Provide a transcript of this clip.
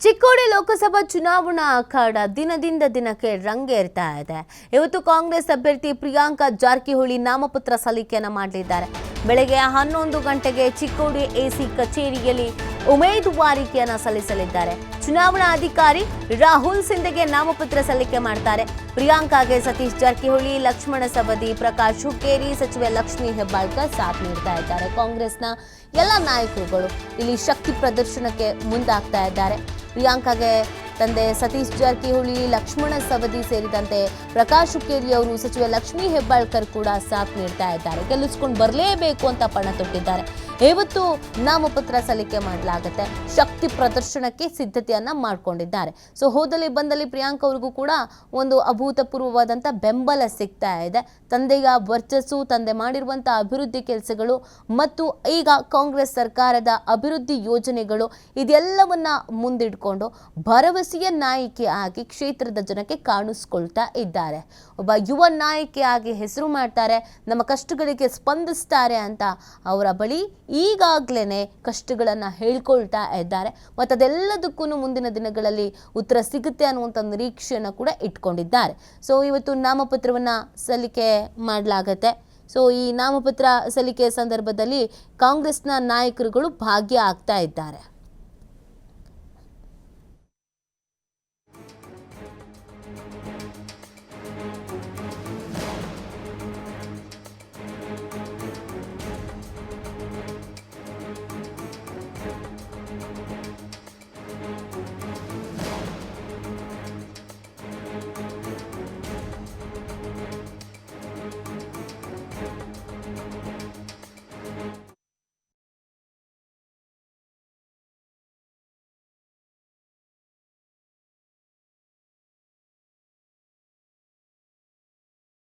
ಚಿಕ್ಕೋಡಿ ಲೋಕಸಭಾ ಚುನಾವಣಾ ಅಖಾಡ ದಿನದಿಂದ ದಿನಕ್ಕೆ ರಂಗೇರ್ತಾ ಇದೆ. ಇವತ್ತು ಕಾಂಗ್ರೆಸ್ ಅಭ್ಯರ್ಥಿ ಪ್ರಿಯಾಂಕಾ ಜಾರಕಿಹೊಳಿ ನಾಮಪತ್ರ ಸಲ್ಲಿಕೆಯನ್ನು ಮಾಡಲಿದ್ದಾರೆ. ಬೆಳಗ್ಗೆ 11 ಗಂಟೆಗೆ ಚಿಕ್ಕೋಡಿ ಎಸಿ ಕಚೇರಿಯಲ್ಲಿ ಉಮೇದುವಾರಿಕೆಯನ್ನು ಸಲ್ಲಿಸಲಿದ್ದಾರೆ. ಚುನಾವಣಾ ಅಧಿಕಾರಿ ರಾಹುಲ್ ಸಿಂಧೆಗೆ ನಾಮಪತ್ರ ಸಲ್ಲಿಕೆ ಮಾಡ್ತಾರೆ. ಪ್ರಿಯಾಂಕಾಗೆ ಸತೀಶ್ ಜಾರಕಿಹೊಳಿ, ಲಕ್ಷ್ಮಣ ಸವದಿ, ಪ್ರಕಾಶ್ ಹುಕ್ಕೇರಿ, ಸಚಿವೆ ಲಕ್ಷ್ಮೀ ಹೆಬ್ಬಾಳ್ಕರ್ ಸಾಥ್ ನೀಡ್ತಾ ಇದ್ದಾರೆ. ಕಾಂಗ್ರೆಸ್ನ ಎಲ್ಲ ನಾಯಕರುಗಳು ಇಲ್ಲಿ ಶಕ್ತಿ ಪ್ರದರ್ಶನಕ್ಕೆ ಮುಂದಾಗ್ತಾ ಇದ್ದಾರೆ. ಪ್ರಿಯಾಂಕಾಗೆ ತಂದೆ ಸತೀಶ್ ಜಾರಕಿಹೊಳಿ, ಲಕ್ಷ್ಮಣ ಸವದಿ ಸೇರಿದಂತೆ ಪ್ರಕಾಶ್ ಹುಕ್ಕೇರಿ ಅವರು, ಸಚಿವೆ ಲಕ್ಷ್ಮೀ ಹೆಬ್ಬಾಳ್ಕರ್ ಕೂಡ ಸಾಥ್ ನೀಡ್ತಾ ಇದ್ದಾರೆ. ಗೆಲ್ಲಿಸ್ಕೊಂಡು ಬರಲೇಬೇಕು ಅಂತ ಪಣ ತೊಟ್ಟಿದ್ದಾರೆ. ಇವತ್ತು ನಾಮಪತ್ರ ಸಲ್ಲಿಕೆ ಮಾಡಲಾಗುತ್ತೆ. ಶಕ್ತಿ ಪ್ರದರ್ಶನಕ್ಕೆ ಸಿದ್ಧತೆಯನ್ನ ಮಾಡಿಕೊಂಡಿದ್ದಾರೆ. ಸೊ ಹೋದಲ್ಲಿ ಬಂದಲ್ಲಿ ಪ್ರಿಯಾಂಕಾ ಅವರಿಗೂ ಕೂಡ ಒಂದು ಅಭೂತಪೂರ್ವವಾದಂಥ ಬೆಂಬಲ ಸಿಗ್ತಾ ಇದೆ. ತಂದೆಯ ವರ್ಚಸ್ಸು, ತಂದೆ ಮಾಡಿರುವಂಥ ಅಭಿವೃದ್ಧಿ ಕೆಲಸಗಳು ಮತ್ತು ಈಗ ಕಾಂಗ್ರೆಸ್ ಸರ್ಕಾರದ ಅಭಿವೃದ್ಧಿ ಯೋಜನೆಗಳು ಇದೆಲ್ಲವನ್ನ ಮುಂದಿಟ್ಕೊಂಡು ಭರವಸೆಯ ನಾಯಕಿ ಆಗಿ ಕ್ಷೇತ್ರದ ಜನಕ್ಕೆ ಕಾಣಿಸ್ಕೊಳ್ತಾ ಇದ್ದಾರೆ. ಒಬ್ಬ ಯುವ ನಾಯಕಿಯಾಗಿ ಹೆಸರು ಮಾಡ್ತಾರೆ, ನಮ್ಮ ಕಷ್ಟಗಳಿಗೆ ಸ್ಪಂದಿಸ್ತಾರೆ ಅಂತ ಅವರ ಬಳಿ ಈಗಾಗಲೇ ಕಷ್ಟಗಳನ್ನು ಹೇಳ್ಕೊಳ್ತಾ ಇದ್ದಾರೆ. ಮತ್ತು ಅದೆಲ್ಲದಕ್ಕೂ ಮುಂದಿನ ದಿನಗಳಲ್ಲಿ ಉತ್ತರ ಸಿಗುತ್ತೆ ಅನ್ನುವಂಥ ನಿರೀಕ್ಷೆಯನ್ನು ಕೂಡ ಇಟ್ಕೊಂಡಿದ್ದಾರೆ. ಸೊ ಇವತ್ತು ನಾಮಪತ್ರವನ್ನು ಸಲ್ಲಿಕೆ ಮಾಡಲಾಗತ್ತೆ. ಸೊ ಈ ನಾಮಪತ್ರ ಸಲ್ಲಿಕೆ ಸಂದರ್ಭದಲ್ಲಿ ಕಾಂಗ್ರೆಸ್ನ ನಾಯಕರುಗಳು ಭಾಗಿಯಾಗ್ತಾ ಇದ್ದಾರೆ.